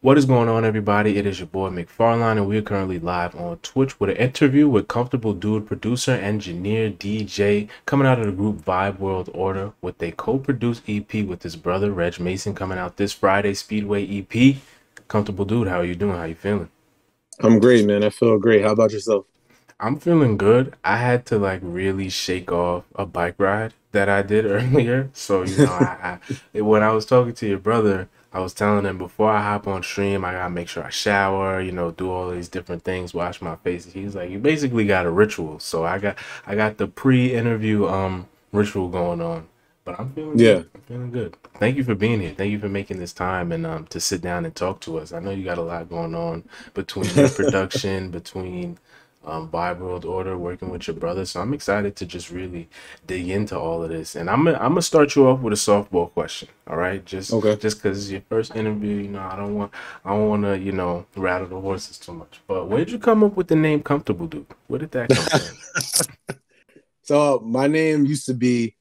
What is going on, everybody? It is your boy McFarlane, and we're currently live on Twitch with an interview with Comfortable Dude, producer, engineer, DJ, coming out of the group Vibe World Order with a co-produced EP with his brother Reg Mason coming out this Friday. Speedway EP. Comfortable Dude, how are you doing? How you feeling? I'm great, man. I feel great. How about yourself? I'm feeling good. I had to like really shake off a bike ride that I did earlier. So, when I was talking to your brother, I was telling him before I hop on stream, I gotta make sure I shower, do all these different things, wash my face. He's like, you basically got a ritual. So I got the pre-interview ritual going on. But I'm feeling good. Yeah. I'm feeling good. Thank you for being here. Thank you for making this time and to sit down and talk to us. I know you got a lot going on between your production, between Vibe World Order, working with your brother. So I'm excited to just really dig into all of this. And I'm gonna start you off with a softball question. All right, just Okay. just because it's your first interview, I don't want to rattle the horses too much. But where did you come up with the name Comfortable Dude? Where did that come from? So my name used to be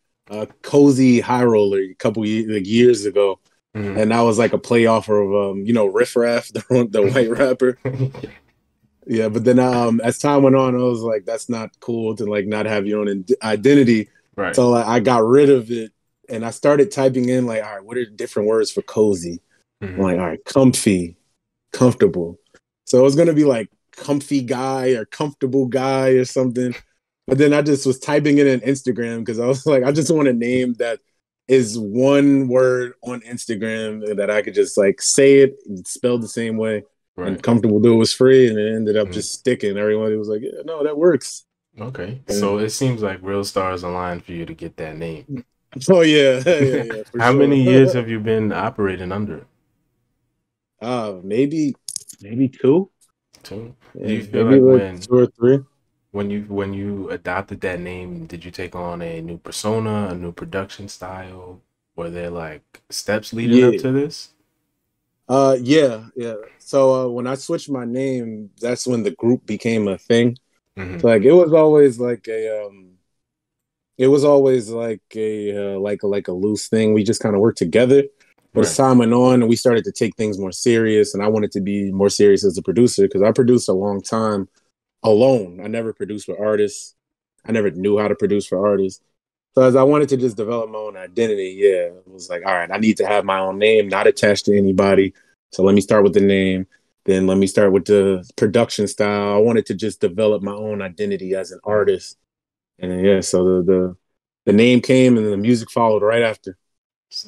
Cozy High Roller a couple years ago, Hmm. and that was like a play off of Riff Raff, the white rapper. Yeah, but then as time went on, I was like, that's not cool to like not have your own identity. Right. So like, I got rid of it, and I started typing in like, all right, what are different words for cozy? I'm Hmm. like, all right, comfy, comfortable. So it was gonna be like comfy guy or comfortable guy or something. But then I just was typing it in Instagram because I was like, I just want a name that is one word on Instagram that I could just like say it spelled the same way and Right. comfortable do it was free and it ended up Mhm. just sticking. Everybody was like, yeah, no, that works. Okay. And, So it seems like real stars aligned for you to get that name. oh yeah, yeah, for How many sure. years have you been operating under it? Maybe two. Two. Do Yeah, you feel maybe like like when two or three. when you adopted that name, did you take on a new persona, a new production style? Were there like steps leading up Yeah. to this? Yeah. So when I switched my name, that's when the group became a thing. Hmm. So like it was always like a loose thing. We just kind of worked together. But as Right. time went on and we started to take things more serious, and I wanted to be more serious as a producer because I produced a long time alone. I never produced with artists. I never knew how to produce for artists. So as I wanted to just develop my own identity, yeah, it was like, all right, I need to have my own name, not attached to anybody. So let me start with the name. Then let me start with the production style. I wanted to just develop my own identity as an Mhm. artist. And yeah, so the name came and then the music followed right after.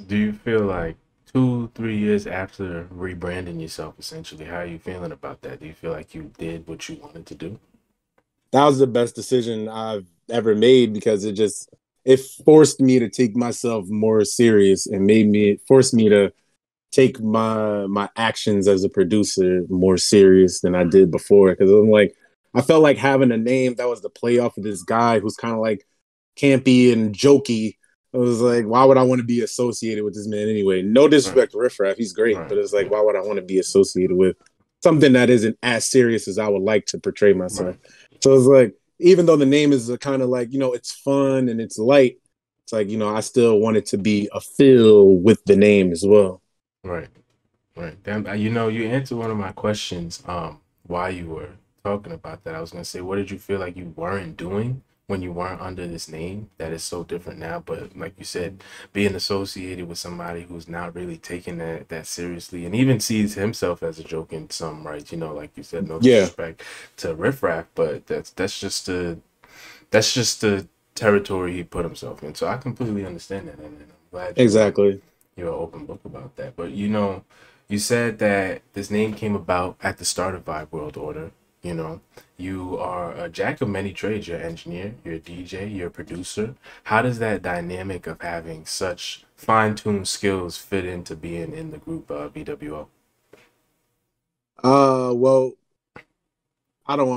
Do you feel like 2, 3 years after rebranding yourself, essentially, how are you feeling about that? Do you feel like you did what you wanted to do? That was the best decision I've ever made because it forced me to take myself more serious and made me it forced me to take my actions as a producer more serious than I did before. Because I'm like, I felt like having a name that was the play off of this guy who's kind of like campy and jokey. I was like, why would I want to be associated with this man anyway? No Right. disrespect to Riff Raff, he's great, Right. but it's like, Yeah. why would I want to be associated with something that isn't as serious as I would like to portray myself? Right. So it's like, even though the name is a kind of like, it's fun and it's light, it's like, I still want it to be a feel with the name as well. Right. Right. Damn, you answered one of my questions, while you were talking about that. I was gonna say, what did you feel like you weren't doing when you weren't under this name that is so different now? But like you said, being associated with somebody who's not really taking that seriously and even sees himself as a joke in some rights, like you said, no Yeah, disrespect to Riff Raff, but that's just the territory he put himself in. So I completely understand that, and I'm glad exactly. you're an open book about that. But you said that this name came about at the start of Vibe World Order. You know, you are a jack of many trades. You're an engineer, you're a DJ, you're a producer. How does that dynamic of having such fine-tuned skills fit into being in the group VWO? Well, I don't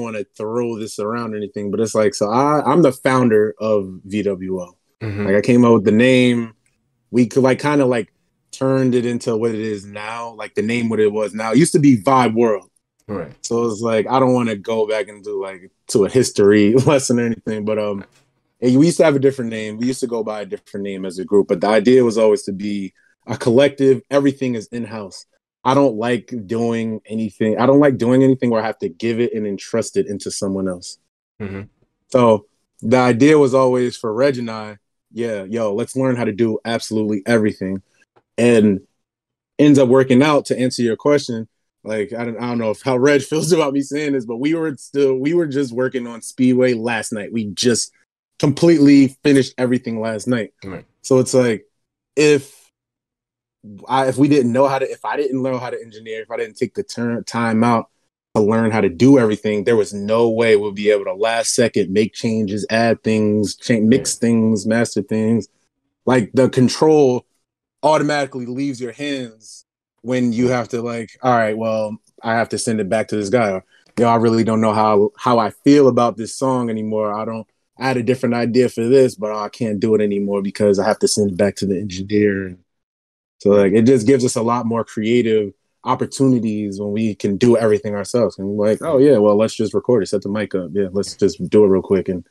want to throw this around or anything, but it's like so I'm the founder of VWO. Mm-hmm. Like I came up with the name. We could like kind of like turned it into what it is now, like the name what it was now. It used to be Vibe World. Right. So it's like I don't want to go back and do like to a history lesson or anything, but and we used to have a different name. We used to go by a different name as a group, but the idea was always to be a collective. Everything is in house. I don't like doing anything. I don't like doing anything where I have to give it and entrust it into someone else. Hmm. So the idea was always for Reg and I, yeah, yo, let's learn how to do absolutely everything. And ends up working out to answer your question. Like I don't know if how Reg feels about me saying this, but we were just working on Speedway last night. We just completely finished everything last night. Right. So it's like if if we didn't know how to, if I didn't know how to engineer, if I didn't take the time out to learn how to do everything, there was no way we'll be able to last second make changes, add things, Yeah. mix things, master things. Like the control automatically leaves your hands when you Right. have to like, all right, well, I have to send it back to this guy. Or, yo, I really don't know how I feel about this song anymore. I don't. I had a different idea for this, but I can't do it anymore because I have to send it back to the engineer. So Right. like it just gives us a lot more creative opportunities when we can do everything ourselves. And we're like, oh Yeah. yeah, well let's just record it, set the mic up. Yeah, let's just do it real quick and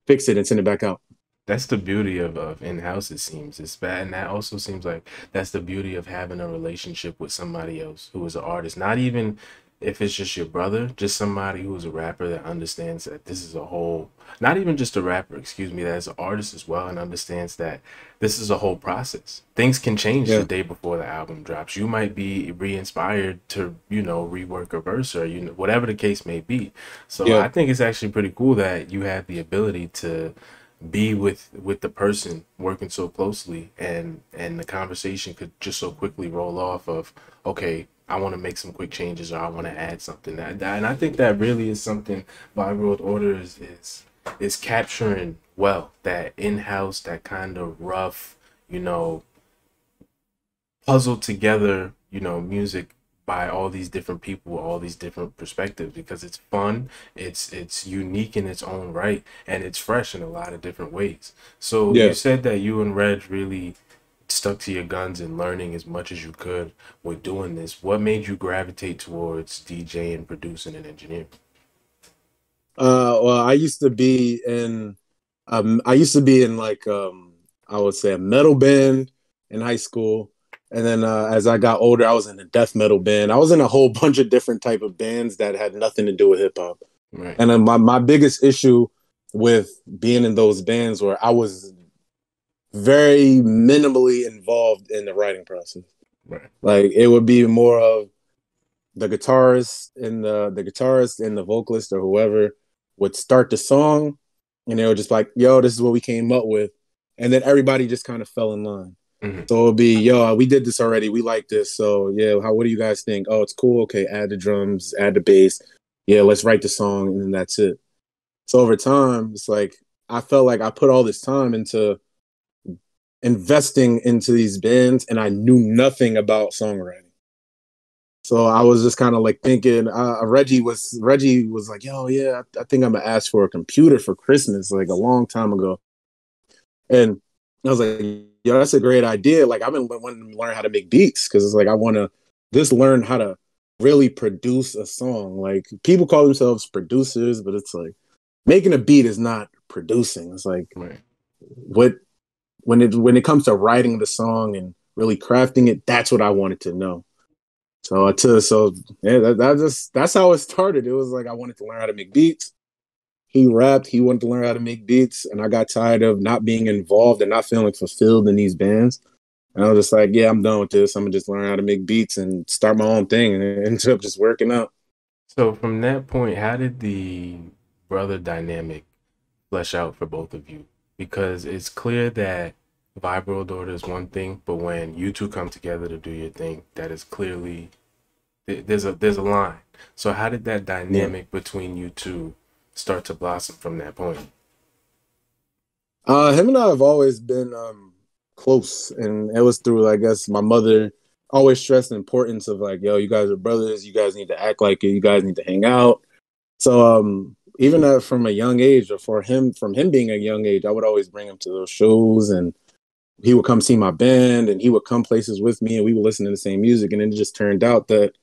fix it and send it back out. That's the beauty of in-house, it seems. It's bad. And that also seems like that's the beauty of having a relationship with somebody else who is an artist. Not even if it's just your brother, just somebody who's a rapper that understands that this is a whole, not even just a rapper, excuse me, that is an artist as well and understands that this is a whole process. Things can change the Yeah, day before the album drops. You might be re-inspired to, rework a verse or, whatever the case may be. So yeah, I think it's actually pretty cool that you have the ability to be with the person working so closely, and the conversation could just so quickly roll off of, okay, I want to make some quick changes or I want to add something. And I think that really is something by World Order is capturing well, that in-house, that kind of rough, you know puzzled together, music by all these different people, all these different perspectives, because it's fun, it's unique in its own right, and it's fresh in a lot of different ways. So you yeah. said that you and Reg really stuck to your guns and learning as much as you could with doing this. What made you gravitate towards DJing, producing, and engineering? Well, I used to be in like I would say a metal band in high school, and then as I got older, I was in a death metal band. I was in a whole bunch of different type of bands that had nothing to do with hip hop. Right. And then my biggest issue with being in those bands where I was very minimally involved in the writing process. Right. Like it would be more of the guitarist and the vocalist or whoever would start the song and they were just like, yo, this is what we came up with. And then everybody just kind of fell in line. Hmm. So it'll be, yo, we did this already. We like this. So yeah, what do you guys think? Oh, it's cool. Okay, add the drums, add the bass. Yeah, let's write the song, and then that's it. So over time, it's like I felt like I put all this time into investing into these bands and I knew nothing about songwriting. So I was just kind of like thinking, Reggie was like, yo, yeah, I think I'm gonna ask for a computer for Christmas, like a long time ago. And I was like, yo, that's a great idea. Like I've been wanting to learn how to make beats because it's like I want to just learn how to really produce a song. Like people call themselves producers, but it's like making a beat is not producing. It's like Right. what when it comes to writing the song and really crafting it, that's what I wanted to know. So yeah, that's how it started. It was like I wanted to learn how to make beats. He rapped, he wanted to learn how to make beats, and I got tired of not being involved and not feeling fulfilled in these bands. And I was just like, yeah, I'm done with this. I'm gonna just learn how to make beats and start my own thing, and it ended up just working out. So from that point, how did the brother dynamic flesh out for both of you? Because it's clear that vibe world order is one thing, but when you two come together to do your thing, that is clearly there's a line. So how did that Yeah. dynamic between you two start to blossom from that point? Him and I have always been close, and it was through, I guess, my mother always stressed the importance of like, yo, you guys are brothers. You guys need to act like it. You guys need to hang out. So even from a young age, or from him being a young age, I would always bring him to those shows, and he would come see my band, and he would come places with me, and we would listen to the same music. And it just turned out that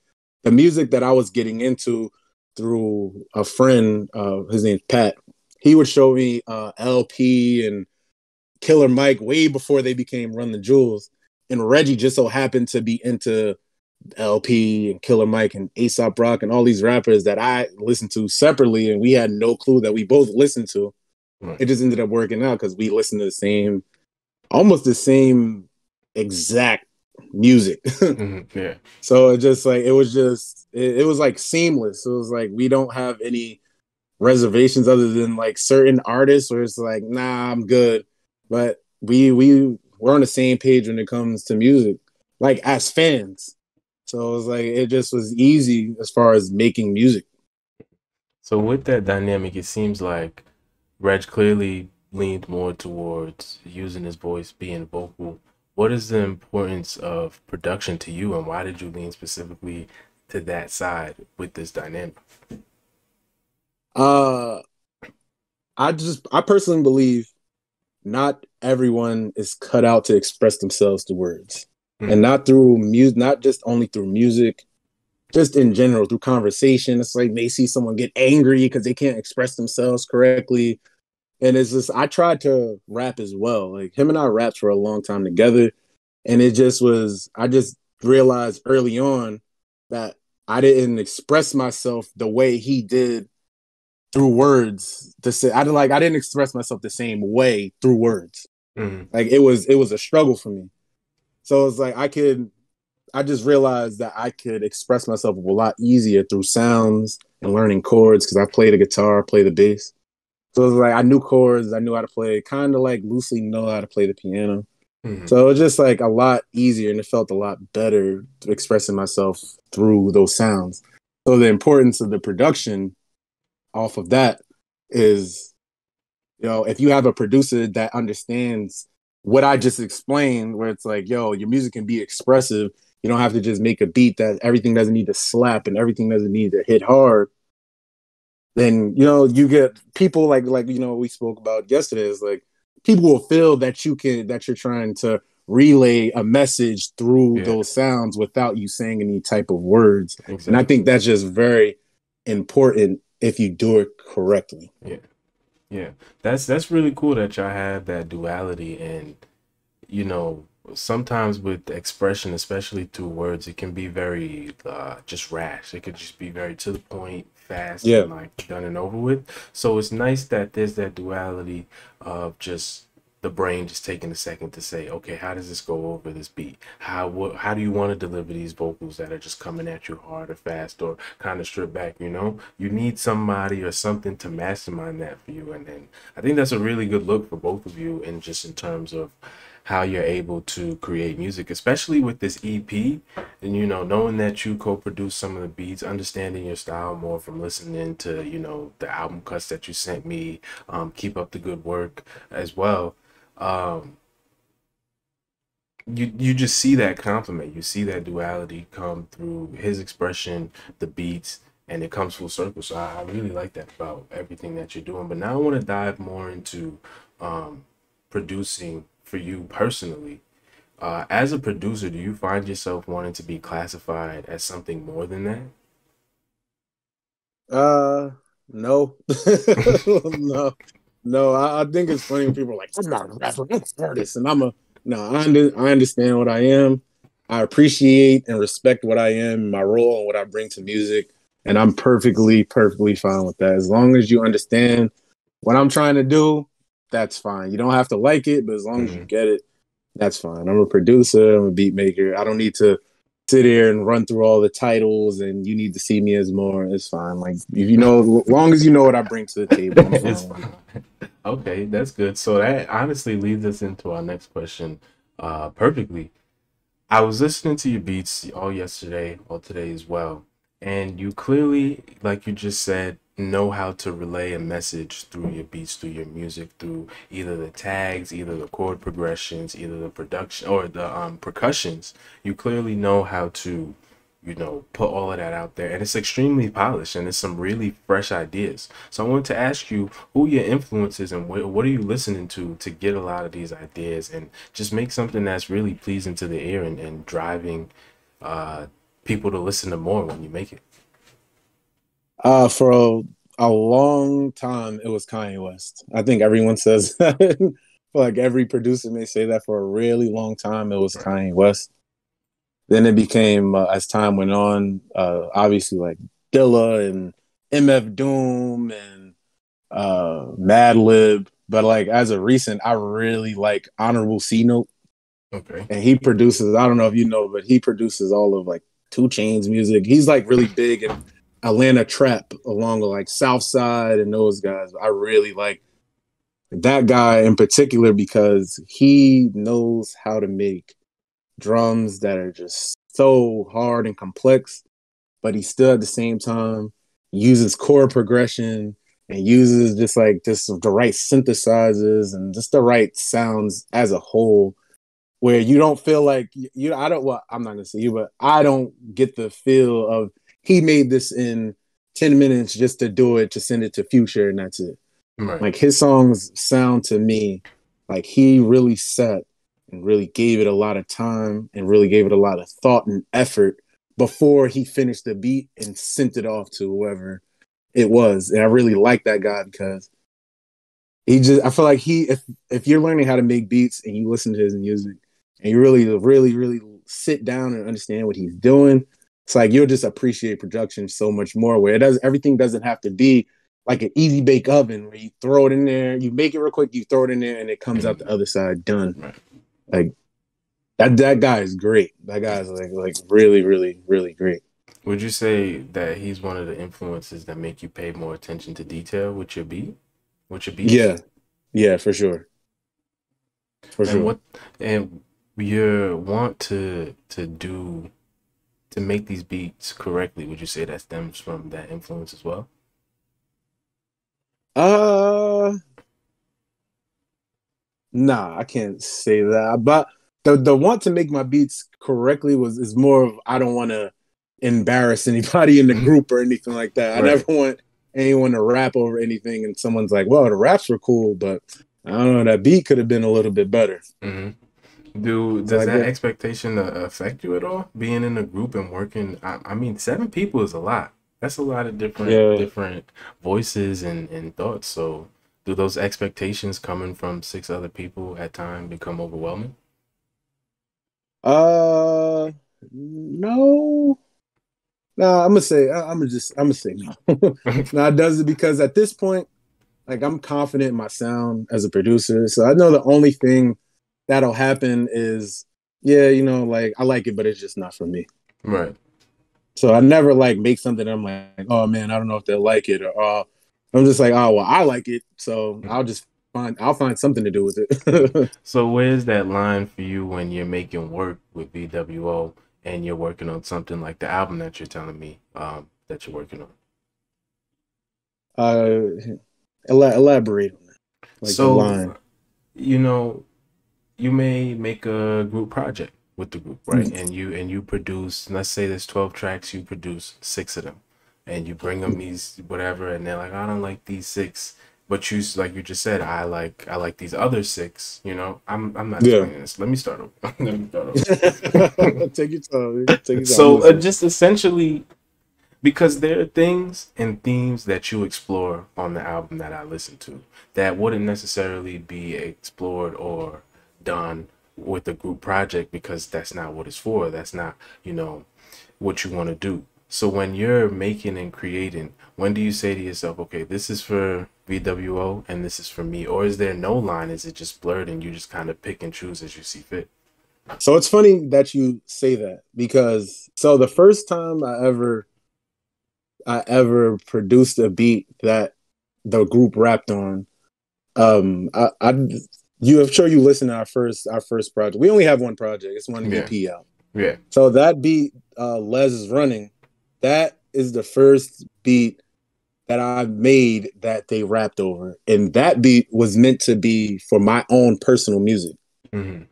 the music that I was getting into through a friend, his name's Pat, he would show me LP and Killer Mike way before they became Run the Jewels. And Reggie just so happened to be into LP and Killer Mike and Aesop Rock and all these rappers that I listened to separately, and we had no clue that we both listened to. Right. It just ended up working out because we listened to the same, almost the same exact music. Yeah. So it just like it was like seamless. It was like we don't have any reservations other than like certain artists where it's like, nah, I'm good. But we're on the same page when it comes to music, like as fans. So it was like it just was easy as far as making music. So with that dynamic, it seems like Reg clearly leaned more towards using his voice, being vocal. What is the importance of production to you, and why did you lean specifically to that side with this dynamic? Uh I personally believe not everyone is cut out to express themselves through words. And Mm, not through music, not just only through music, just in general, through conversation. It's like they see someone get angry because they can't express themselves correctly. And it's just I tried to rap as well. Like him and I rapped for a long time together. And it just was I just realized early on that I didn't express myself the way he did through words to say I didn't express myself the same way through words. mm, Like it was a struggle for me. So it's like I just realized that I could express myself a lot easier through sounds and learning chords because I play the guitar, play the bass. So it was like I knew chords, I knew how to play, kind of like loosely know how to play the piano. mm. So it was just like a lot easier and it felt a lot better expressing myself through those sounds. So the importance of the production off of that is, if you have a producer that understands what I just explained, where it's like, yo, your music can be expressive. You don't have to just make a beat that everything doesn't need to slap and everything doesn't need to hit hard. Then you get people like we spoke about yesterday. Is like people will feel that you're trying to relay a message through Yeah, those sounds without you saying any type of words. And I exactly. think that's just very important if you do it correctly. Yeah, yeah. That's really cool that y'all have that duality, and you know, sometimes with expression, especially through words, it can be very just rash. It could just be very to the point, fast, Yeah. and like done and over with. So it's nice that there's that duality of just the brain just taking a second to say, okay, how does this go over this beat? How do you want to deliver these vocals that are just coming at you hard or fast or kind of stripped back, you know? You need somebody or something to mastermind that for you. And then I think that's a really good look for both of you, and just in terms of how you're able to create music, especially with this EP. And knowing that you co-produce some of the beats, understanding your style more from listening to the album cuts that you sent me. Keep up the good work as well. um you just see that compliment, you see that duality come through his expression, the beats, and it comes full circle. So I really like that about everything that you're doing. But now I want to dive more into producing for you personally. As a producer, do you find yourself wanting to be classified as something more than that? No, no, no. I think it's funny when people are like, "I'm not a rapper, I'm an artist," and I'm a no. I understand what I am. I appreciate and respect what I am, my role, and what I bring to music, and I'm perfectly fine with that. As long as you understand what I'm trying to do, that's fine. You don't have to like it, but as long as you Hmm. get it, that's fine. I'm a producer. I'm a beat maker. I don't need to sit here and run through all the titles and you need to see me as more. It's fine. Like if as long as you know what I bring to the table, I'm It's fine with fine. it. Okay, that's good. So that honestly leads us into our next question perfectly. I was listening to your beats all yesterday, all today as well, and you clearly, like you just said, know how to relay a message through your beats, through your music, through either the tags, either the chord progressions, either the production or the percussions. You clearly know how to, put all of that out there, and it's extremely polished, and it's some really fresh ideas. So I wanted to ask you who your influences and what are you listening to get a lot of these ideas and just make something that's really pleasing to the ear, and driving uh people to listen to more when you make it. For a long time, it was Kanye West. I think everyone says like every producer may say that for a really long time, it was Right. Kanye West. Then it became as time went on, obviously like Dilla and MF Doom and Madlib. But like as of recent, I really like Honorable C Note, Okay. and he produces. I don't know if you know, but he produces all of like Two Chains music. He's like really big in Atlanta trap, along with like Southside and those guys. I really like that guy in particular because he knows how to make drums that are just so hard and complex, but he still at the same time uses chord progression and uses just the right synthesizers and just the right sounds as a whole, where you don't feel like you I don't well, I'm not gonna say you, but I don't get the feel of he made this in 10 minutes just to do it, to send it to Future, and that's it. Right. Like his songs sound to me like he really sat and really gave it a lot of time and really gave it a lot of thought and effort before he finished the beat and sent it off to whoever it was. And I really like that guy because I feel like if you're learning how to make beats and you listen to his music and you really sit down and understand what he's doing, it's like you'll just appreciate production so much more, where everything doesn't have to be like an easy bake oven where you throw it in there, you make it real quick, you throw it in there, and it comes out the Mm, other side done. right. Like that guy is great. That guy is like really great. Would you say that he's one of the influences that make you pay more attention to detail with your with your beats? Yeah, yeah, for And sure. what and your want to make these beats correctly, would you say that stems from that influence as well? Uh, nah, I can't say that. But the want to make my beats correctly is more of I don't want to embarrass anybody in the group or anything like that. I never Right. want anyone to rap over anything, and someone's like, "Well, the raps were cool, but I don't know, that beat could have been a little bit better." Hmm. Do So does I that guess, expectation affect you at all? Being in a group and working, I mean, 7 people is a lot. That's a lot of yeah. different voices and thoughts. So, do those expectations coming from 6 other people at time become overwhelming? Uh, no, no. I'm gonna say no. No, it does it because at this point, like I'm confident in my sound as a producer, so I know the only thing that'll happen is, yeah, like I like it, but it's just not for me. Right. So I never like make something that I'm like, oh man, I don't know if they'll like it, or I'm just like, oh well, I like it, so I'll find something to do with it. So where's that line for you when you're making work with VWO and you're working on something like the album that you're telling me that you're working on? uh, elaborate on that, like the line. So, you know, you may make a group project with the group, right? And you produce, let's say there's 12 tracks, you produce 6 of them, and you bring them these whatever, and they're like, I don't like these 6, but you like you just said, I like these other 6. I'm not Yeah. explaining this. Let me start over. Let me start over. Take your time. Take your time. I'm So listening. just essentially because there are things and themes that you explore on the album that I listen to that wouldn't necessarily be explored or done with a group project because that's not what it's for. That's not, what you want to do. So when you're making and creating, when do you say to yourself, okay, this is for VWO and this is for me? Or is there no line? Is it just blurred and you just kind of pick and choose as you see fit? So it's funny that you say that because the first time I ever produced a beat that the group rapped on, I you have sure you listened to our first project. We only have one project. It's one Yeah. EP out. Yeah. So that beat, Les is running. That is the first beat that I made that they rapped over, and that beat was meant to be for my own personal music. Hmm.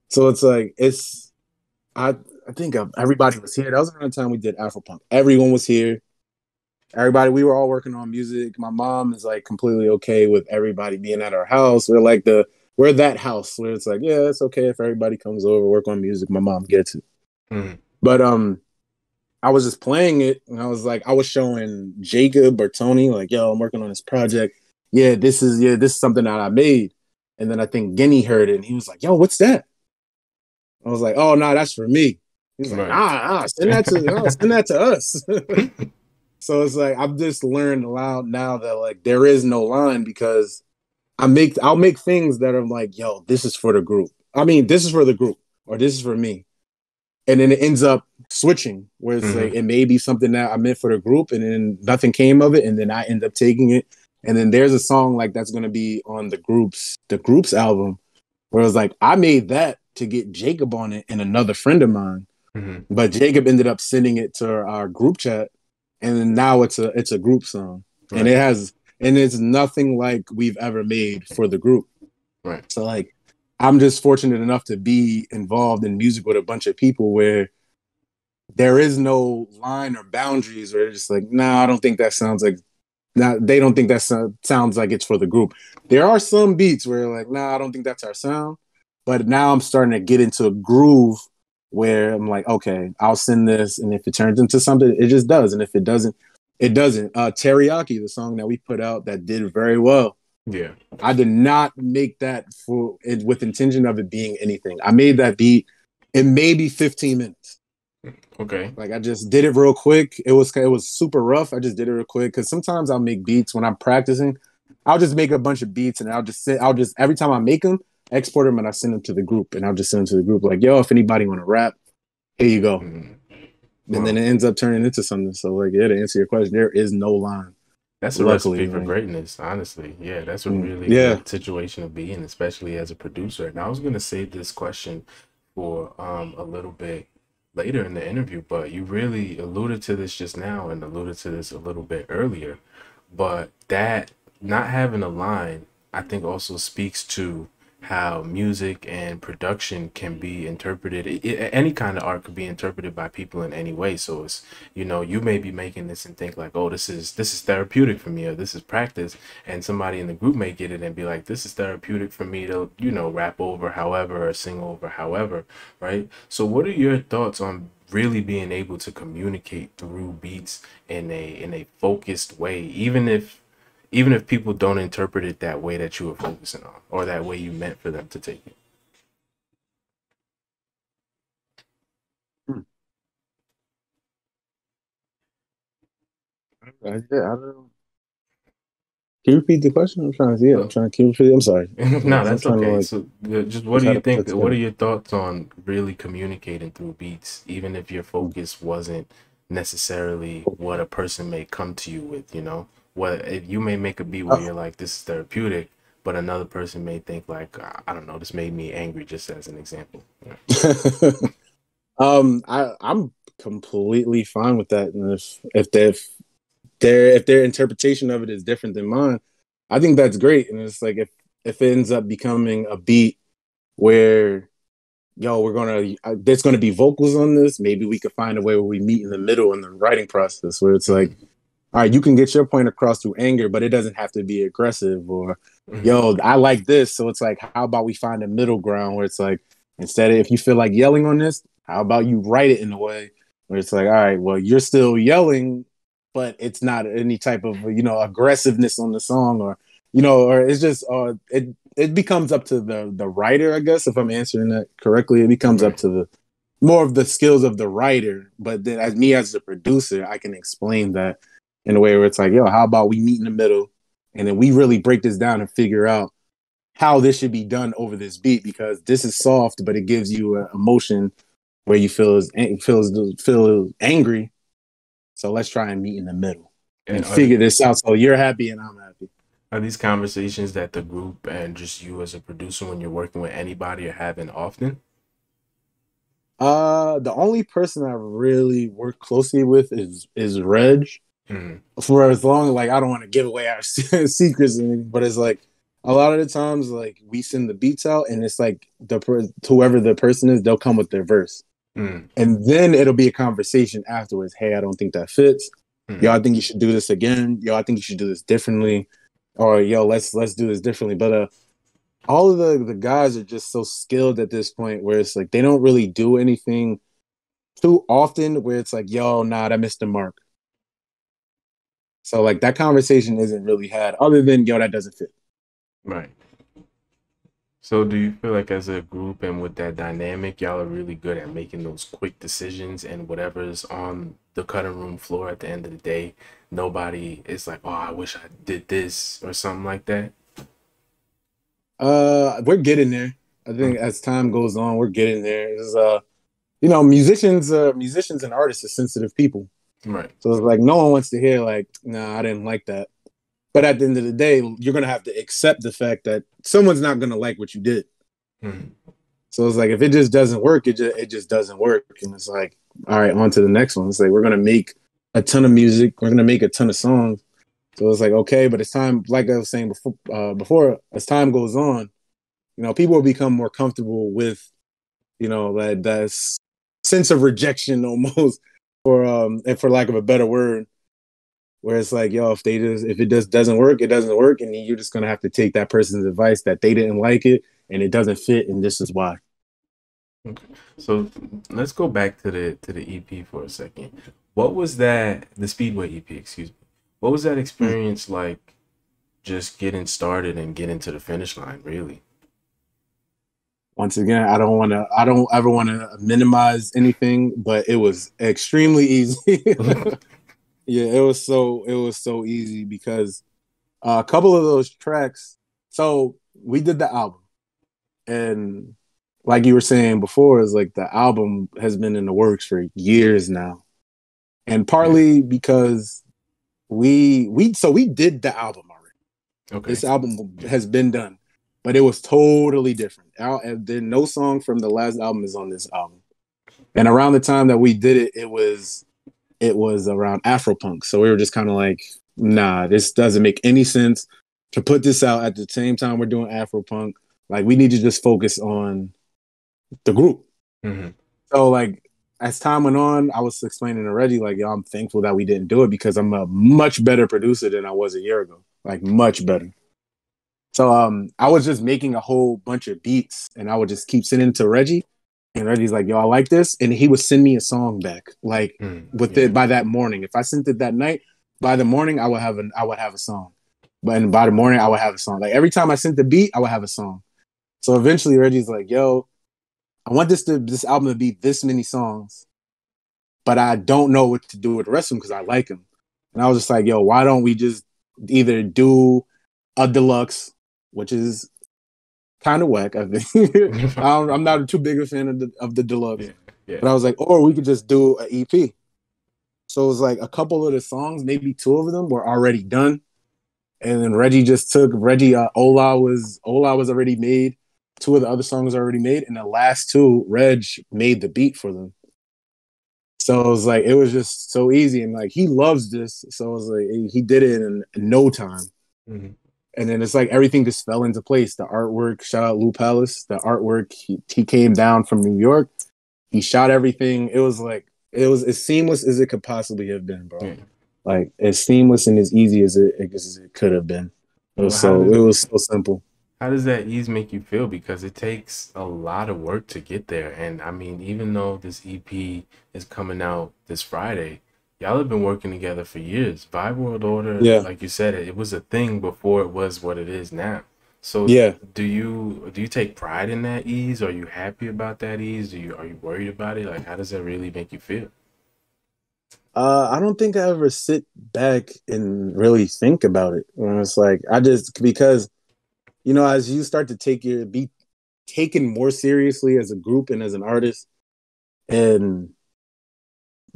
So it's like I I think everybody was here. That was around the time we did Afropunk. Everyone was here. Everybody, we were all working on music. My mom is like completely okay with everybody being at our house. We're that house where it's like, yeah, it's okay if everybody comes over, work on music. My mom gets it. Hmm. But I was just playing it and I was showing Jacob or Tony, like, yo, I'm working on this project. This is something that I made. And then I think Guinea heard it and he was like, yo, what's that? I was like, oh no, that's for me. He's like, Right. send that to us. So it's like I've just learned aloud now that like there is no line because I'll make things that are like, yo, this is for the group. I mean, this is for the group, or this is for me. And then it ends up switching where it's like Hmm. it may be something that I meant for the group, and then nothing came of it, and then I end up taking it. And then there's a song like that's gonna be on the group's album where it was like I made that to get Jacob on it and another friend of mine, Hmm. but Jacob ended up sending it to our group chat, and then now it's a group song, and Right. it's nothing like we've ever made for the group. Right. So like I'm just fortunate enough to be involved in music with a bunch of people where there is no line or boundaries where it's just like, nah, I don't think that sounds like they don't think that sounds like it's for the group. There are some beats where like, nah, I don't think that's our sound. But now I'm starting to get into a groove where I'm like, okay, I'll send this, and if it turns into something, it just does, and if it doesn't, it doesn't. Teriyaki, the song that we put out that did very well. Yeah. I did not make that for it with intention of it being anything. I made that beat in maybe 15 minutes. Okay. Like I just did it real quick. It was super rough. I just did it real quick because sometimes I'll make beats when I'm practicing. I'll just make a bunch of beats and I'll just every time I make them, export them and I send them to the group and I'll just send them to the group like, yo, if anybody want to rap, here you go. Hmm. And then Well, it ends up turning into something. So like, yeah, to answer your question, there is no line. that's a recipe Luckily, for like, greatness, honestly. Yeah, that's a really yeah. good situation to be in, especially as a producer. And I was gonna save this question for a little bit later in the interview, but you really alluded to this just now and alluded to this a little bit earlier. But that not having a line, I think also speaks to how music and production can be interpreted. Any kind of art could be interpreted by people in any way. So it's, you may be making this and think like, oh, this is therapeutic for me, or this is practice, and somebody in the group may get it and be like, this is therapeutic for me to, rap over however or sing over however, right? So what are your thoughts on really being able to communicate through beats in a focused way, even if people don't interpret it that way that you were focusing on or that way you meant for them to take it? Hmm. Yeah, I don't know. Can you repeat the question? I'm trying to see it. I'm So, trying to keep it. I'm sorry. no, I'm that's trying to okay. like So just what do try you to put think? that What are together. your thoughts on really communicating through beats, even if your focus wasn't necessarily what a person may come to you with? What if you may make a beat where Uh, you're like, this is therapeutic, but another person may think like, I don't know, this made me angry, just as an example. Yeah. I'm completely fine with that, and if their interpretation of it is different than mine, I think that's great. And it's like if it ends up becoming a beat where yo, there's gonna be vocals on this, maybe we could find a way where we meet in the middle in the writing process where it's like, Hmm. all right, you can get your point across through anger, but it doesn't have to be aggressive. Or, Hmm. yo, I like this. So it's like, how about we find a middle ground where it's like, instead of if you feel like yelling on this, how about you write it in a way where it's like, all right, well, you're still yelling, but it's not any type of, aggressiveness on the song or it's just, it becomes up to the writer, I guess, if I'm answering that correctly. It becomes up Right. to the more of the skills of the writer. But then as me as the producer, I can explain that in a way where it's like, yo, how about we meet in the middle and then we really break this down and figure out how this should be done over this beat because this is soft, but it gives you an emotion where you feel angry. So let's try and meet in the middle and And figure this out so you're happy and I'm happy. are these conversations that the group and just you as a producer, when you're working with anybody, are having often? The only person I really work closely with is Reg. Hmm. For as long like I don't want to give away our secrets, but it's like a lot of the times like we send the beats out and it's like whoever the person is, they'll come with their verse, Hmm. and then it'll be a conversation afterwards. Hey, I don't think that fits. Yo, Hmm. I think you should do this again. Yo, I think you should do this differently, or yo, let's do this differently. But all of the guys are just so skilled at this point where it's like they don't really do anything too often where it's like, yo, nah, that missed the mark. So like that conversation isn't really had other than yo, that doesn't fit. Right. So do you feel like as a group and with that dynamic, y'all are really good at making those quick decisions and whatever's on the cutting room floor at the end of the day, nobody is like, oh, I wish I did this or something like that? We're getting there. I think Mm, as time goes on, we're getting there. Musicians and artists are sensitive people. right. So it's like no one wants to hear like, nah, I didn't like that. But at the end of the day, you're gonna have to accept the fact that someone's not gonna like what you did. Mm, So it's like if it just doesn't work, it just doesn't work. And it's like, all right, on to the next one. It's like we're gonna make a ton of music, we're gonna make a ton of songs. So it's like, okay, but it's time, like I was saying before, as time goes on, people will become more comfortable with, that sense of rejection almost, for and for lack of a better word, where it's like, yo, if it just doesn't work, it doesn't work, and you're just gonna have to take that person's advice that they didn't like it and it doesn't fit, and this is why. okay. So let's go back to the EP for a second. What was that, the Speedway EP, excuse me. What was that Hmm. experience like just getting started and getting to the finish line, really? Once again, I don't ever want to minimize anything, but it was extremely easy. Yeah, it was so easy because a couple of those tracks. So we did the album, and like you were saying before, is like the album has been in the works for years now, and Yeah. partly because we did the album already. Okay. This album Yeah. has been done, but it was totally different. No song from the last album is on this album. And around the time that we did it, it was around Afropunk. So we were just kind of like, nah, this doesn't make any sense to put this out at the same time we're doing Afropunk. Like we need to just focus on the group. Hmm. So like as time went on, I was explaining to Reggie, like, yo, I'm thankful that we didn't do it because I'm a much better producer than I was a year ago. Like much better. So I was just making a whole bunch of beats and I would just keep sending to Reggie. And Reggie's like, yo, I like this. And he would send me a song back, like Mm, with it yeah. by that morning. If I sent it that night, by the morning I would have a song. But and by the morning I would have a song. Like every time I sent the beat, I would have a song. So eventually Reggie's like, yo, I want this album to be this many songs, but I don't know what to do with the rest of them because I like them. And I was just like, yo, why don't we just either do a deluxe, which is kind of whack, I think. I'm not too big a fan of the deluxe, Yeah. Yeah. but I was like, or we could just do an EP. So it was like a couple of the songs, maybe two of them were already done, and then Reggie just took Reggie. Ola was already made. Two of the other songs already made, and the last two, Reg made the beat for them. So it was just so easy, and like he loves this, so it was like he did it in no time. Hmm. And then it's like everything just fell into place. The artwork, shout out Lou Palace. The artwork, he came down from New York. He shot everything. It was as seamless as it could possibly have been, bro. Yeah. Like as seamless and as easy as it could have been. It was Well, how so does it was so simple. how does that ease make you feel? Because it takes a lot of work to get there. And I mean, even though this EP is coming out this Friday, y'all have been working together for years. Vibe World Order, Yeah, like you said, it was a thing before it was what it is now. So yeah. do you take pride in that ease? Are you happy about that ease? Are you worried about it? Like how does that really make you feel? I don't think I ever sit back and really think about it. It's like I just because as you start to be taken more seriously as a group and as an artist, and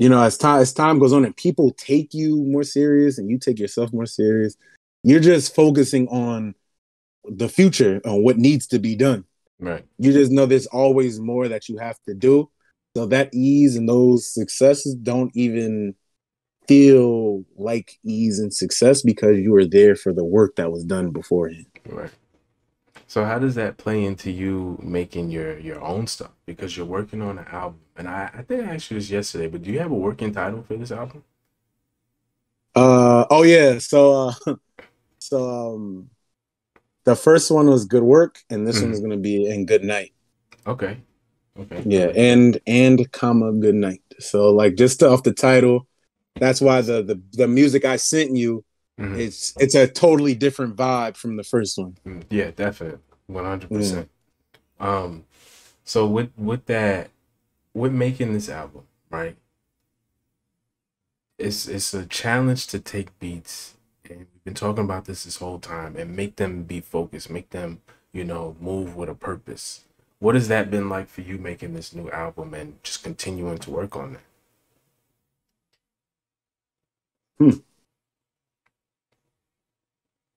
as time goes on and people take you more serious and you take yourself more serious, you're just focusing on the future, on what needs to be done. Right. You just know there's always more that you have to do. So that ease and those successes don't even feel like ease and success because you were there for the work that was done beforehand. Right. So how does that play into you making your own stuff? Because you're working on an album. And I think I asked you this yesterday, but do you have a working title for this album? Oh yeah, so the first one was Good Work, and this one is Mhm. gonna be In Good Night. Okay. Okay. I Yeah, like that. and comma Good Night. So like just off the title, that's why the music I sent you, Hmm. it's a totally different vibe from the first one. Yeah, definitely. Yeah. 100%. Um, so with that, with making this album, right? It's a challenge to take beats, and we've been talking about this whole time, and make them be focused, make them, move with a purpose. What has that been like for you making this new album and just continuing to work on Hmm.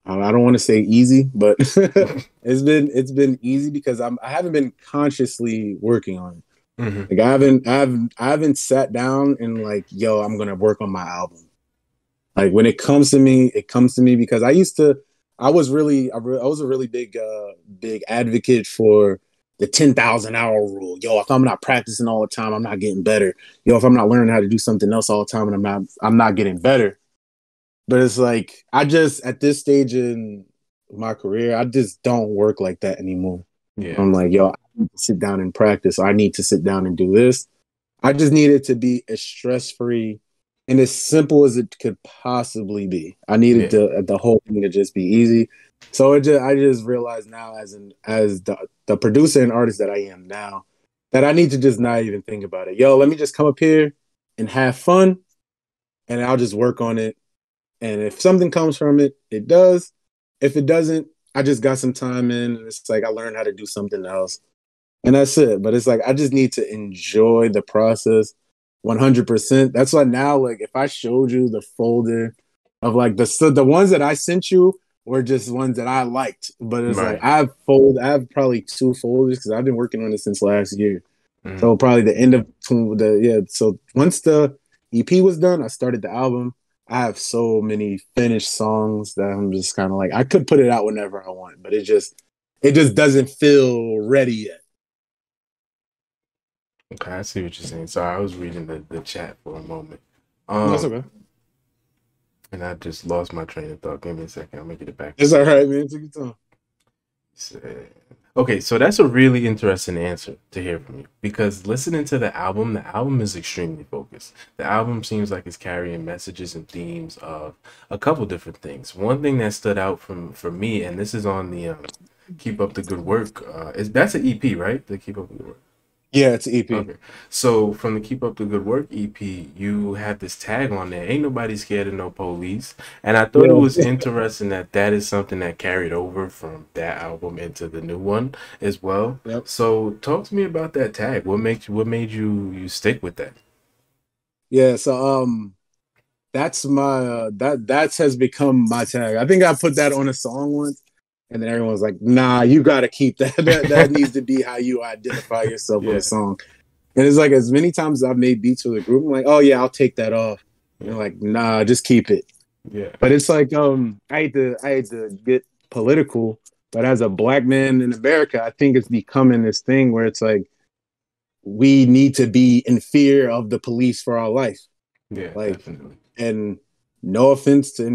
I don't want to say easy, but that? it's been easy because I haven't been consciously working on it. Hmm. Like I haven't sat down and like, yo, I'm gonna work on my album. Like when it comes to me, it comes to me because I was really, I was a really big advocate for the 10,000 hour rule. Yo, if I'm not practicing all the time, I'm not getting better. Yo, if I'm not learning how to do something else all the time and I'm not getting better. But it's like, I just, at this stage in my career, I just don't work like that anymore. Yeah, I'm like, yo, I need to sit down and practice. I need to sit down and do this. I just need it to be as stress free and as simple as it could possibly be. I needed yeah. the whole thing to just be easy. So I just realized now as the producer and artist that I am now that I need to just not even think about it. Yo, let me just come up here and have fun and I'll just work on it. And if something comes from it, it does. If it doesn't, I just got some time in and it's like I learned how to do something else and that's it. But it's like I just need to enjoy the process 100%. That's why now, like, if I showed you the folder of like the ones that I sent you were just ones that I liked, but it's like Right. I have probably two folders because I've been working on it since last year. Hmm. So probably the end of the yeah. So once the EP was done, I started the album. I have so many finished songs that I'm just kind of like I could put it out whenever I want, but it just doesn't feel ready yet. Okay, I see what you're saying. Sorry, I was reading the chat for a moment. That's Um, okay. and I just lost my train of thought. Give me a second. I'm gonna get it back It's all together. right, man. Take your time. Okay, so that's a really interesting answer to hear from you because listening to the album is extremely focused. The album seems like it's carrying messages and themes of a couple different things. One thing that stood out from for me, and this is on the Keep Up the Good Work, is that's an EP, right? The Keep Up the Good Work. Yeah, it's EP. Okay. So from the Keep Up the Good Work EP, you have this tag on there. Ain't nobody scared of no police. And I thought it Yeah. was interesting that that is something that carried over from that album into the new one as well. Yep. So talk to me about that tag. What made you stick with that? Yeah. So that's my that has become my tag. I think I put that on a song once, and then everyone's like, "Nah, you got to keep that. That needs to be how you identify yourself on a Yeah. song." And it's like as many times as I've made beats with a group, I'm like, "Oh yeah, I'll take that off." And Yeah. they're like, "Nah, just keep it." Yeah. But it's like I hate to get political, but as a black man in America, I think it's becoming this thing where it's like we need to be in fear of the police for our life. Yeah, Like, definitely. and no offense to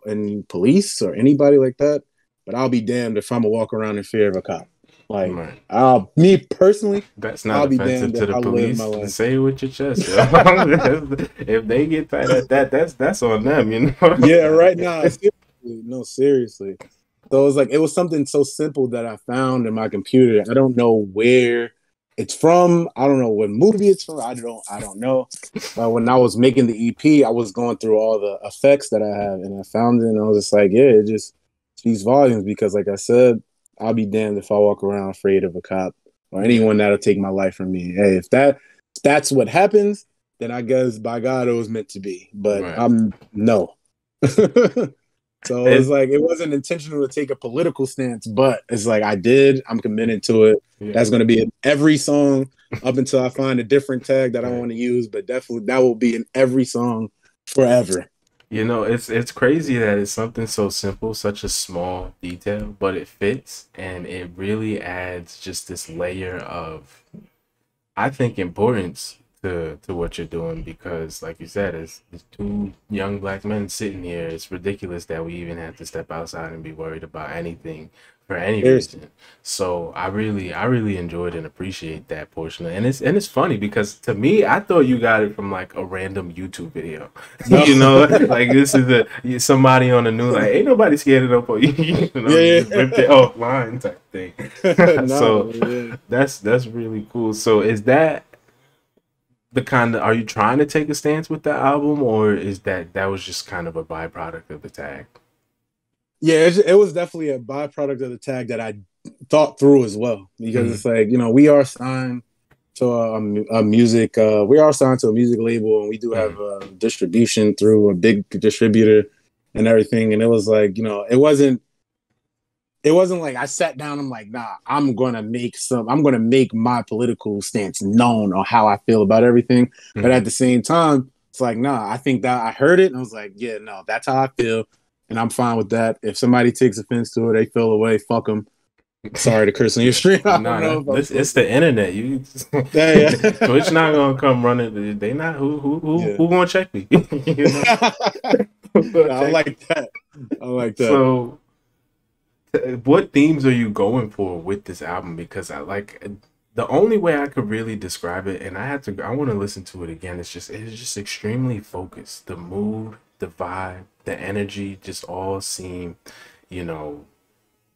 any police or anybody like that, but I'll be damned if I'm gonna walk around in fear of a cop. Like, Right. me personally, That's not I'll be offensive damned to if the I live my police. life. Say it with your chest, yo. If they get tight at that, that's on them, you Yeah, know. right now, seriously, no, seriously. So it was like it was something so simple that I found in my computer. I don't know where it's from. I don't know what movie it's from. I don't know. But when I was making the EP, I was going through all the effects that I have, and I found it, and I was just like, yeah, it just speaks volumes because, like I said, I'll be damned if I walk around afraid of a cop or Yeah, anyone that'll take my life from me. Hey, if that's what happens, then I guess by God it was meant to be. But right. I'm no. So it was It, like it wasn't intentional to take a political stance, but it's like I did. I'm committed to it. yeah, That's going to be in every song up until I find a different tag that I right. want to use. But definitely that will be in every song forever. It's crazy that it's something so simple, such a small detail, but it fits and it really adds just this layer of, I think, importance to what you're doing because, like you said, it's two young black men sitting here. It's ridiculous that we even have to step outside and be worried about anything for any Seriously. reason. So I really enjoyed and appreciate that portion. And it's funny because to me, I thought you got it from like a random YouTube video. No. You know, like this is somebody on the news, like ain't nobody scared of no police. You know, you Yeah, just ripped it offline type thing. yeah. No, So yeah. that's really cool. So is that the kind of, are you trying to take a stance with the album, or is that was just kind of a byproduct of the tag? Yeah, it was definitely a byproduct of the tag that I thought through as well, because Mm-hmm. it's like, we are signed to a music we are signed to a music label, and we do have distribution through a big distributor and everything. And it was like, it wasn't like I sat down, I'm like, nah, I'm gonna make my political stance known on how I feel about everything. But Mm-hmm. at the same time, it's like, nah, I think that I heard it and I was like, yeah, no, that's how I feel. And I'm fine with that. If somebody takes offense to it, they feel away, fuck them. Sorry to curse on your Yeah. stream. I don't Nah, know if I'm it's supposed to. the internet. You Yeah, Twitch not gonna come running. They not yeah. who gonna check me? You know, who gonna No, I check me? like that. I like that. So, what themes are you going for with this album? Because I like the only way I could really describe it, and I want to listen to it again. It's just extremely focused. The mood, the vibe, the energy, just all seem, you know,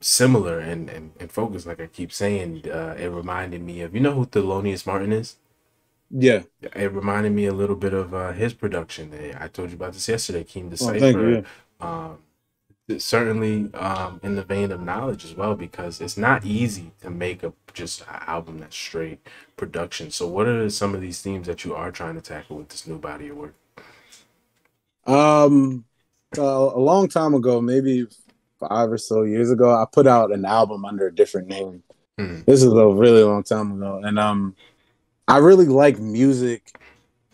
similar and focused. Like I keep saying, it reminded me of, you know who Thelonious Martin is. Yeah. It reminded me a little bit of his production. I told you about this yesterday. Keen Oh, thank you. Decipher. Yeah. Um, certainly in the vein of knowledge as well, because it's not easy to make a just an album that's straight production. So what are some of these themes that you are trying to tackle with this new body of work? Um, a long time ago, maybe 5 or so years ago, I put out an album under a different name. Mm-hmm. This is a really long time ago, and I really like music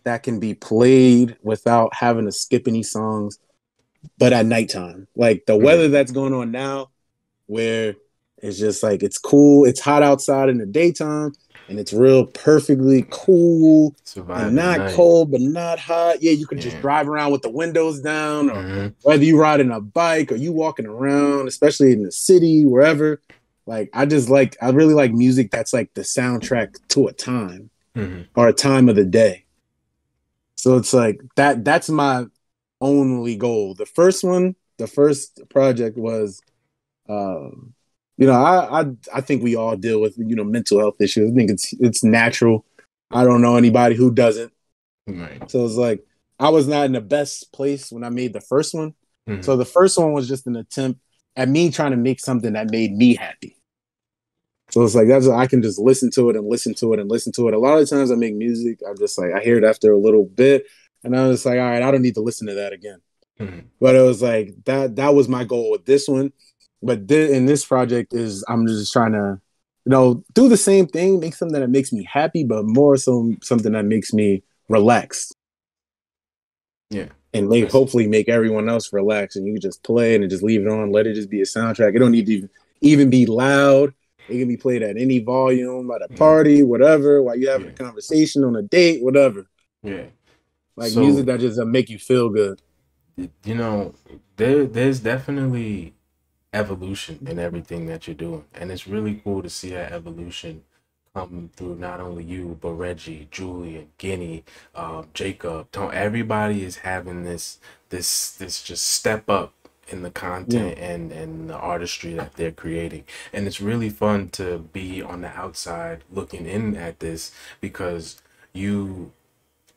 that can be played without having to skip any songs, but at nighttime, like the Yeah, weather that's going on now, where it's just like it's cool, it's hot outside in the daytime, and it's real perfectly cool and survive at not night. cold but not hot. Yeah, you could just Yeah. drive around with the windows down, or Mm-hmm. whether you riding a bike or you walking around, especially in the city, wherever. Like I really like music that's like the soundtrack to a time Mm-hmm. or a time of the day. So it's like that's my only goal. The first project was um, I think we all deal with mental health issues. I think it's natural. I don't know anybody who doesn't. Right. So it's like I was not in the best place when I made the first one. Mm-hmm. So the first one was just an attempt at me trying to make something that made me happy. So it's like I can just listen to it and listen to it and listen to it. A lot of times I make music, I'm just like I hear it after a little bit, and I'm just like, all right, I don't need to listen to that again. Mm-hmm. But it was like that was my goal with this one. But in this project is I'm just trying to, do the same thing, make something that makes me happy, but more so something that makes me relaxed Yeah. and That's hopefully make everyone else relax. And you can just play it and just leave it on, let it just be a soundtrack. It don't need to even be loud. It can be played at any volume, at a mm, party, whatever, while you're having yeah. a conversation on a date, whatever. Yeah. Like music So that just make you feel good. you know, there's definitely evolution in everything that you're doing, and it's really cool to see that evolution come through not only you but Reggie, Julian, Guinea, Jacob, Tom. Everybody is having this just step up in the Yeah. content and the artistry that they're creating, and it's really fun to be on the outside looking in at this because you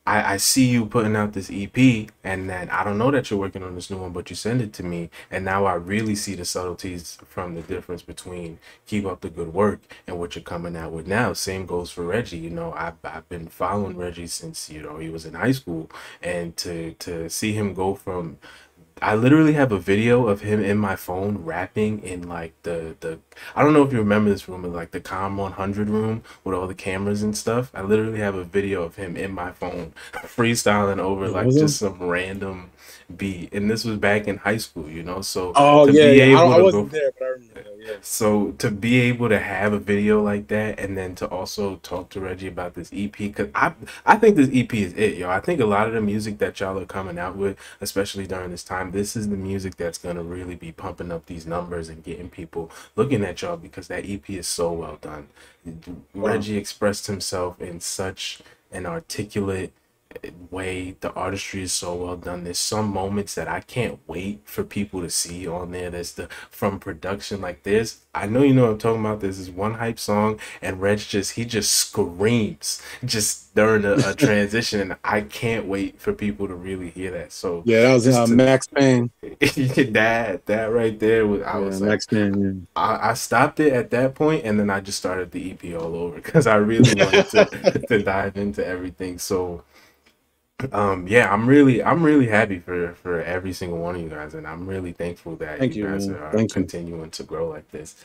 I see you putting out this EP, and then I don't know that you're working on this new one, but you send it to me, and now I really see the subtleties from the difference between Keep Up the Good Work and what you're coming out with now. Same goes for Reggie. You know, I've been following Reggie since, you know, he was in high school, and to see him go from, I literally have a video of him in my phone rapping in like the I don't know if you remember this room, like the Com 100 room with all the cameras and stuff. I literally have a video of him in my phone freestyling over like just Awesome. some random beat, and this was back in high school, you know. So Oh to yeah, be yeah. able I to go, wasn't there, but I remember that. So to be able to have a video like that, and then to also talk to Reggie about this EP, because I think this EP is it, yo. I think a lot of the music that y'all are coming out with, especially during this time, this is the music that's gonna really be pumping up these numbers and getting people looking at y'all because that EP is so well done. Wow. Reggie expressed himself in such an articulate way. The artistry is so well done. There's some moments that I can't wait for people to see on there. There's the from production, like this. I know you know what I'm talking about. There's this one hype song, and Reg just he just screams just during a transition, and I can't wait for people to really hear that. So Yeah, that was just to Max Payne. that right there was I Yeah, was like Max Payne. I stopped it at that point, and then I just started the EP all over because I really wanted to Yeah. to dive into everything. So yeah, I'm really happy for every single one of you guys, and I'm really thankful that Thank you you, guys man. are Thank you. continuing to grow like this.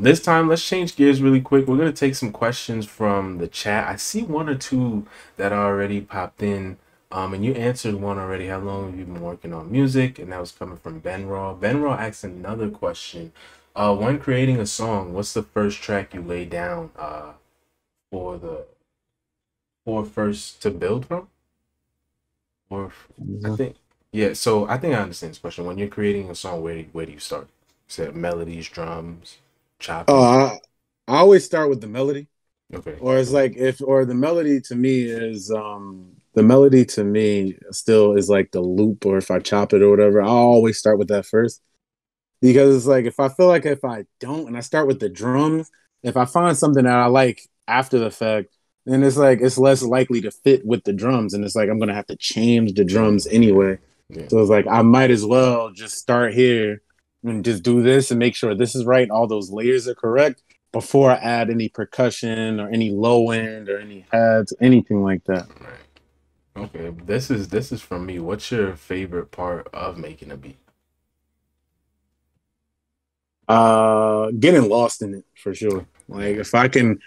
This time let's change gears really quick. We're gonna take some questions from the chat. I see one or two that already popped in. And you answered one already. How long have you been working on music? And that was coming from Ben Raw. Ben Raw asked another question. When creating a song, what's the first track you lay down for the for first to build from? Or I think yeah. So I think I understand this question. When you're creating a song, where do you start? Is melodies, drums, Oh, chopping? I always start with the melody. Okay. Or it's Okay. like if or the melody to me still is like the loop, or if I chop it or whatever, I'll always start with that first. Because it's like if I feel like if I don't and I start with the drums, if I find something that I like after the fact, then it's like it's less likely to fit with the drums. And it's like I'm gonna have to change the drums Change. Yeah. anyway. Yeah. So it's like I might as well just start here and just do this and make sure this is right and all those layers are correct before I add any percussion or any low end or any heads, anything like that. Right. Okay. This is from me. What's your favorite part of making a beat? Getting lost in it for sure. Like Yeah. if I can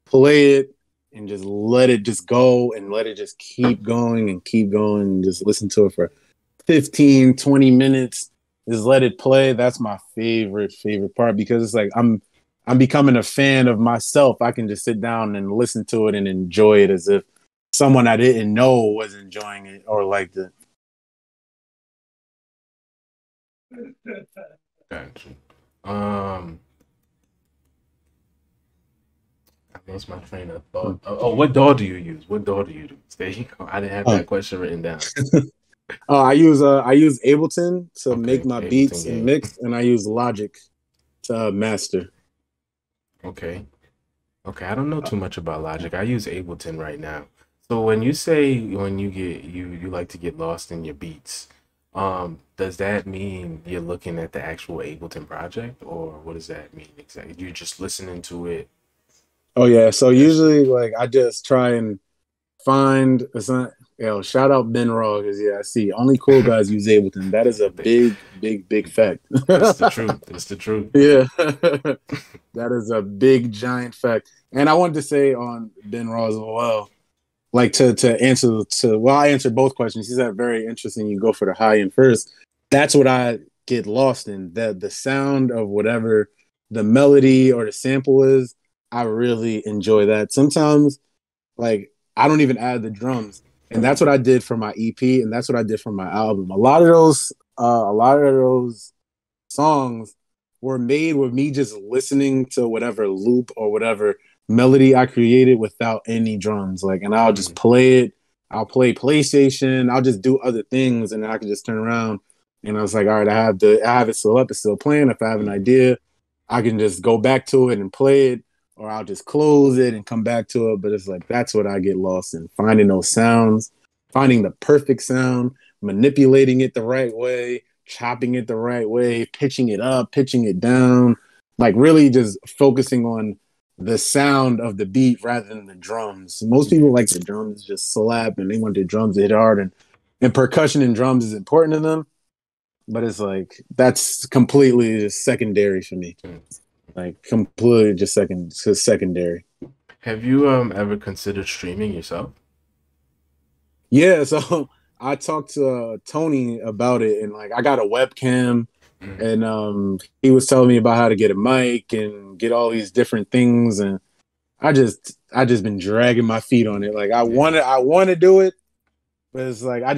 play it and just let it just go and let it just keep going and just listen to it for 15, 20 minutes, just let it play. That's my favorite part because it's like I'm becoming a fan of myself. I can just sit down and listen to it and enjoy it as if someone I didn't know was enjoying it or liked it. Gotcha. Um, I lost my train of thought. Oh, what DAW do you use? What DAW do you use? There you go. I didn't have Oh, that question written down. I use Ableton to make Okay, my Ableton beats and game. mix, and I use Logic to master. Okay. Okay, I don't know too much about Logic. I use Ableton right now. So when you say when you like to get lost in your beats, does that mean you're looking at the actual Ableton project, or what does that mean exactly? You're just listening to it. Oh yeah, so Yes. usually like I just try and find it's not shout out Ben Raw because yeah, I see only cool guys use Ableton. That is a big fact. It's the truth. It's the truth. Yeah, that is a big giant fact. And I wanted to say on Ben Raw as well, like to answer to well, I answered both questions. He said very interesting. You go for the high end first. That's what I get lost in. The sound of whatever the melody or the sample is. I really enjoy that. Sometimes like I don't even add the drums, and that's what I did for my EP, and that's what I did for my album. A lot of those songs were made with me just listening to whatever loop or whatever melody I created without any drums. Like, and I'll just Mm, play it. I'll play PlayStation. I'll just do other things, and then I can just turn around. And I was like, all right, I have it still up. It's still playing. If I have an mm, idea, I can just go back to it and play it, or I'll just close it and come back to it. But it's like that's what I get lost in finding those sounds, finding the perfect sound, manipulating it the right way, chopping it the right way, pitching it up, pitching it down, like really just focusing on the sound of the beat rather than the drums. Most yeah. people like the drums just slap and they want the drums to hit hard and percussion and drums is important to them, but it's like that's completely just secondary for me. Mm. Like completely just secondary. Have you ever considered streaming yourself? Yeah, so I talked to Tony about it, and like I got a webcam, Mhm. and he was telling me about how to get a mic and get all these different things, and I just been dragging my feet on it. Like Yeah. I want to do it, but it's like I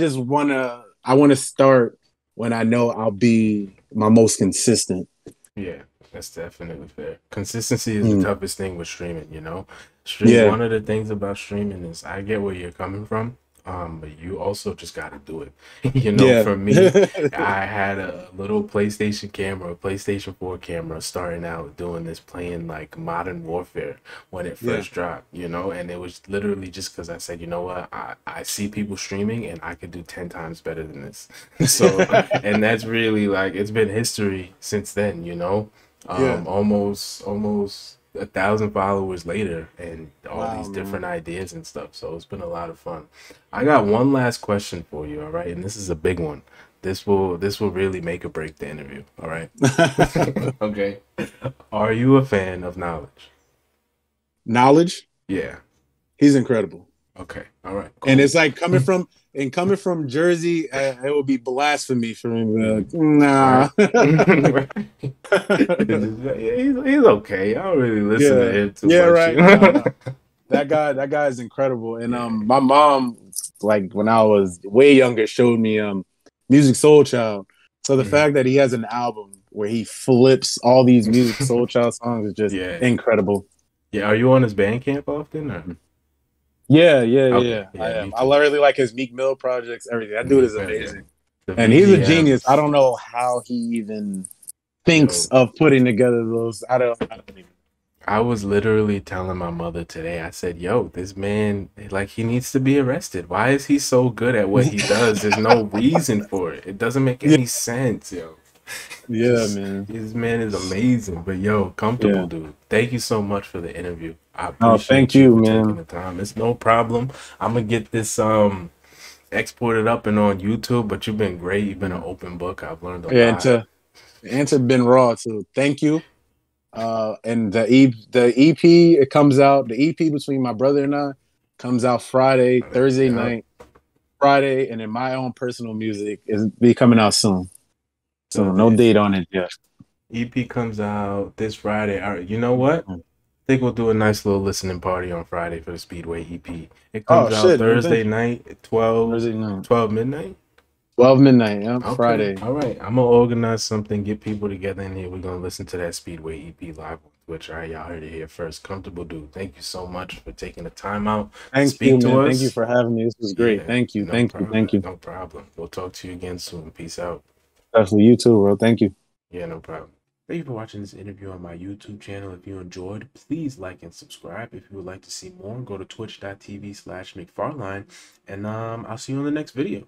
want to start when I know I'll be my most consistent. Yeah, that's definitely fair. Consistency is the Mm. toughest thing with streaming, you know? Stream Yeah, one of the things about streaming is I get where you're coming from, but you also just gotta do it. You know, yeah, for me, I had a little PlayStation camera, a PlayStation 4 camera starting out doing this playing like Modern Warfare when it yeah, first dropped, you know, and it was literally just because I said, you know what, I see people streaming and I could do 10 times better than this. So, and that's really like it's been history since then, you know. yeah. Almost 1,000 followers later, and all Wow, these man. different ideas and stuff. So it's been a lot of fun. I got one last question for you, all right? And this is a big one. This will really make or break the interview, all right? Okay. Are you a fan of Knowledge? Knowledge, Yeah. he's incredible. Okay. All right. And Cool. it's like coming from Jersey, it would be blasphemy for me to be like, Mhm. nah. Right. Yeah, he's okay. I don't really listen to Yeah, him too yeah, much, you right. No, know? no, that guy is incredible. And Yeah. my mom, like when I was way younger, showed me Music Soul Child. So the Mhm. fact that he has an album where he flips all these Music Soul Child songs is just Yeah. incredible. Yeah. Are you on his Bandcamp often or? Yeah, yeah, Okay. yeah. I Yeah, am. me I too. really like his Meek Mill projects, everything. That dude Me is too. Yeah. amazing. The And he's a genius. I VGMs. don't know how he even thinks Yo, of putting together those. I don't even. I was literally telling my mother today, I said, yo, this man, like, he needs to be arrested. Why is he so good at what he does? There's no reason for it. It doesn't make Yeah, any sense, yo. yeah, Just, man. this man is amazing. But, yo, comfortable, Yeah. dude. Thank you so much for the interview. I Oh, thank appreciate you you, for taking man. the time. It's no problem. I'm gonna get this exported up and on YouTube, but you've been great. You've been an Yeah, open book. I've learned a yeah, and lot. to answer Ben Raw too. Thank you. And the EP it comes out. The EP between my brother and I comes out Friday, Thursday Yeah. night, Friday, and then my own personal music is be coming out soon. So So no date on it yet. EP comes out this Friday. All right, you know what? I think we'll do a nice little listening party on Friday for the Speedway EP. It Oh comes out shit, man! Thursday Thank you. night at 12, Thursday night, 12 midnight. 12 midnight. Yeah, Okay, Friday. all right. I'm gonna organize something, get people together in here. We're gonna listen to that Speedway EP live on Twitch. All right, y'all heard it here first. Comfortable dude. Thank you so much for taking the time out to Thank you, speak to man. Thank you us. for having me. This was great. Yeah, Thank you. no Thank you. Thank problem. you. No problem. We'll talk to you again soon. Peace out. Definitely you too, bro. Thank you. Yeah, no problem. Thank you for watching this interview on my YouTube channel. If you enjoyed, please like and subscribe. If you would like to see more, go to twitch.tv/McFarlane. And I'll see you on the next video.